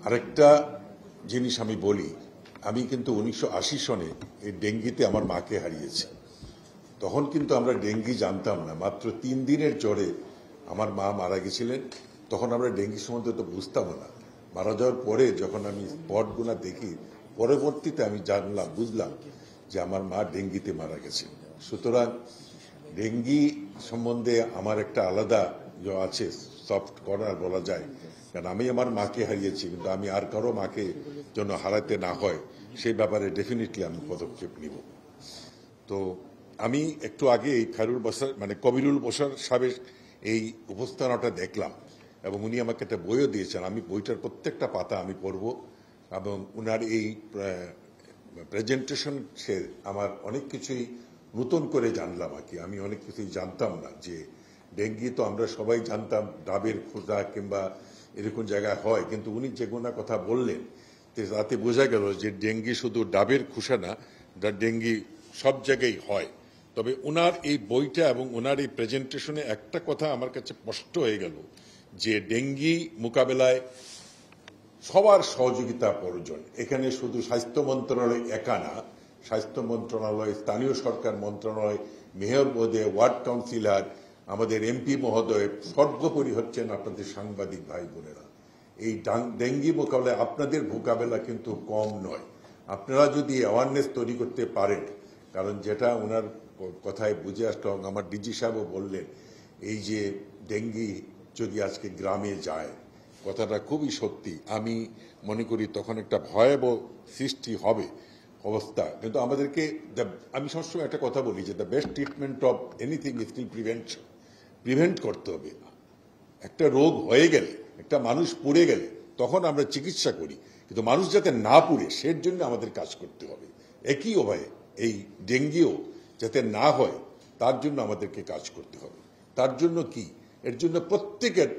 আরেকটা জিনিস আমি বলি, আমি কিন্তু 1980 সনে এই ডেঙ্গিতে আমার মাকে হারিয়েছি। তখন কিন্তু আমরা ডেঙ্গি জানতাম না, মাত্র 3 দিনের জ্বরে আমার মা মারা গেছিলেন। তখন আমরা ডেঙ্গি সম্বন্ধে তো বুঝতাম না। মারা যাওয়ার পরে যখন আমি স্পটগুলো দেখি, পরবর্তীতে আমি বুঝলাম যে আমার মা ডেঙ্গিতে মারা গেছেন। সুতরাং ডেঙ্গি সম্বন্ধে আমার একটা আলাদা আছে, সফট কর্নার বলা যায়, কারণ আমি আমার মাকে হারিয়েছি, কিন্তু আমি আর কারো মাকে যেন হারাতে না হয় সেই ব্যাপারে ডেফিনেটলি আমি পদক্ষেপ নিব। তো আমি একটু আগে এই কবিরুল বশর সাহেবের এই উপস্থাপনাটা দেখলাম এবং উনি আমাকে একটা বইও দিয়েছেন। আমি বইটার প্রত্যেকটা পাতা আমি পড়ব এবং উনার এই প্রেজেন্টেশন সে আমার অনেক কিছুই নতুন করে জানলাম আর কি। আমি অনেক কিছুই জানতাম না। যে ডেঙ্গি তো আমরা সবাই জানতাম ডাবের খোঁজা কিংবা এরকম জায়গায় হয়, কিন্তু উনি যেগুলো কথা বললেন তাতে বোঝা গেল যে ডেঙ্গি শুধু ডাবের খোসা না, ডেঙ্গি সব জায়গায় হয়। তবে ওনার এই বইটা এবং ওনার এই প্রেজেন্টেশনে একটা কথা আমার কাছে স্পষ্ট হয়ে গেল যে ডেঙ্গি মোকাবেলায় সবার সহযোগিতা প্রয়োজন। এখানে শুধু স্বাস্থ্য মন্ত্রণালয় একা না, স্বাস্থ্য মন্ত্রণালয়, স্থানীয় সরকার মন্ত্রণালয়, মেয়র মহোদয়, ওয়ার্ড কাউন্সিলর, আমাদের এমপি মহোদয়, সর্বোপরি হচ্ছেন আপনাদের সাংবাদিক ভাই বোনেরা। এই ডেঙ্গি মোকাবেলায় আপনাদের মোকাবেলা কিন্তু কম নয়। আপনারা যদি অ্যাওয়ারনেস তৈরি করতে পারেন, কারণ যেটা ওনার কথায় বুঝে আসলো, আমার ডিজি সাহেবও বললেন, এই যে ডেঙ্গি যদি আজকে গ্রামে যায়, কথাটা খুবই সত্যি। আমি মনে করি তখন একটা ভয়াবহ সৃষ্টি হবে অবস্থা। কিন্তু আমাদেরকে আমি সবসময় একটা কথা বলি যে the best treatment of anything is still prevention. Prevent করতে হবে। একটা রোগ হয়ে গেলে, একটা মানুষ পুড়ে গেলে তখন আমরা চিকিৎসা করি, কিন্তু মানুষ যাতে না পুড়ে সের জন্য আমাদের কাজ করতে হবে। একই উপায়ে এই ডেঙ্গিও যাতে না হয় তার জন্য আমাদেরকে কাজ করতে হবে। তার জন্য কি, এর জন্য প্রত্যেকের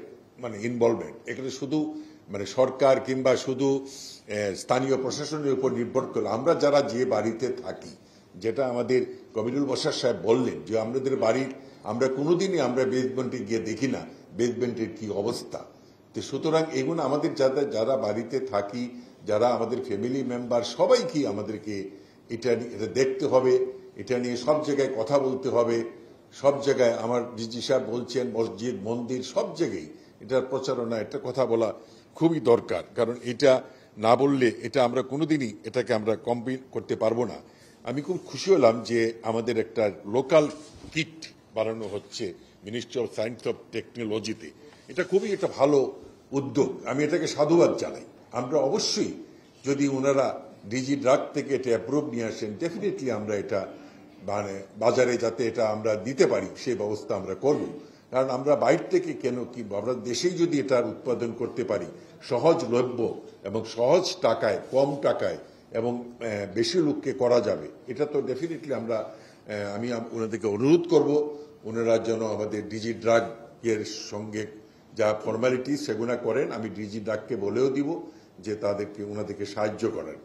ইনভলভমেন্ট। এখানে শুধু সরকার কিংবা শুধু স্থানীয় প্রশাসনের উপর নির্ভর করে আমরা যারা যে বাড়িতে থাকি, যেটা আমাদের কবিরুল বশর সাহেব বললেন যে আমাদের বাড়ির আমরা কোনোদিনই আমরা বেসমেন্টে গিয়ে দেখি না বেসমেন্টের কি অবস্থা। তো সুতরাং এগুলো আমাদের যারা বাড়িতে থাকি, যারা আমাদের ফ্যামিলি মেম্বার, সবাইকে আমাদেরকে এটা দেখতে হবে। এটা নিয়ে সব জায়গায় কথা বলতে হবে। সব জায়গায় আমার ডিজি সাহেব বলছেন, মসজিদ মন্দির সব জায়গায় এটার প্রচারণা, এটা কথা বলা খুবই দরকার। কারণ এটা না বললে এটা আমরা কোনোদিনই এটাকে আমরা কমপ্লিট করতে পারবো না। আমি খুব খুশি হলাম যে আমাদের একটা লোকাল কিট বানানো হচ্ছে মিনিস্ট্রি অফ সায়েন্স অফ টেকনোলজিতে। এটা খুবই একটা ভালো উদ্যোগ, আমি এটাকে সাধুবাদ জানাই। আমরা অবশ্যই যদি ওনারা ডিজি ড্রাগ থেকে এটা অ্যাপ্রুভ নিয়ে আসেন, ডেফিনেটলি আমরা এটা বাজারে যাতে এটা আমরা দিতে পারি সেই ব্যবস্থা আমরা করব। কারণ আমরা বাইরে থেকে কেন কি, আমরা দেশেই যদি এটার উৎপাদন করতে পারি সহজলভ্য এবং সহজ টাকায়, কম টাকায় এবং বেশি লোককে করা যাবে, এটা তো ডেফিনেটলি আমি ওনাদেরকে অনুরোধ করব ওনারা যেন আমাদের ডিজি ড্রাগ এর সঙ্গে যা ফর্মালিটি সেগুলো করেন। আমি ডিজি ড্রাগকে বলেও দিব যে ওনাদেরকে সাহায্য করেন।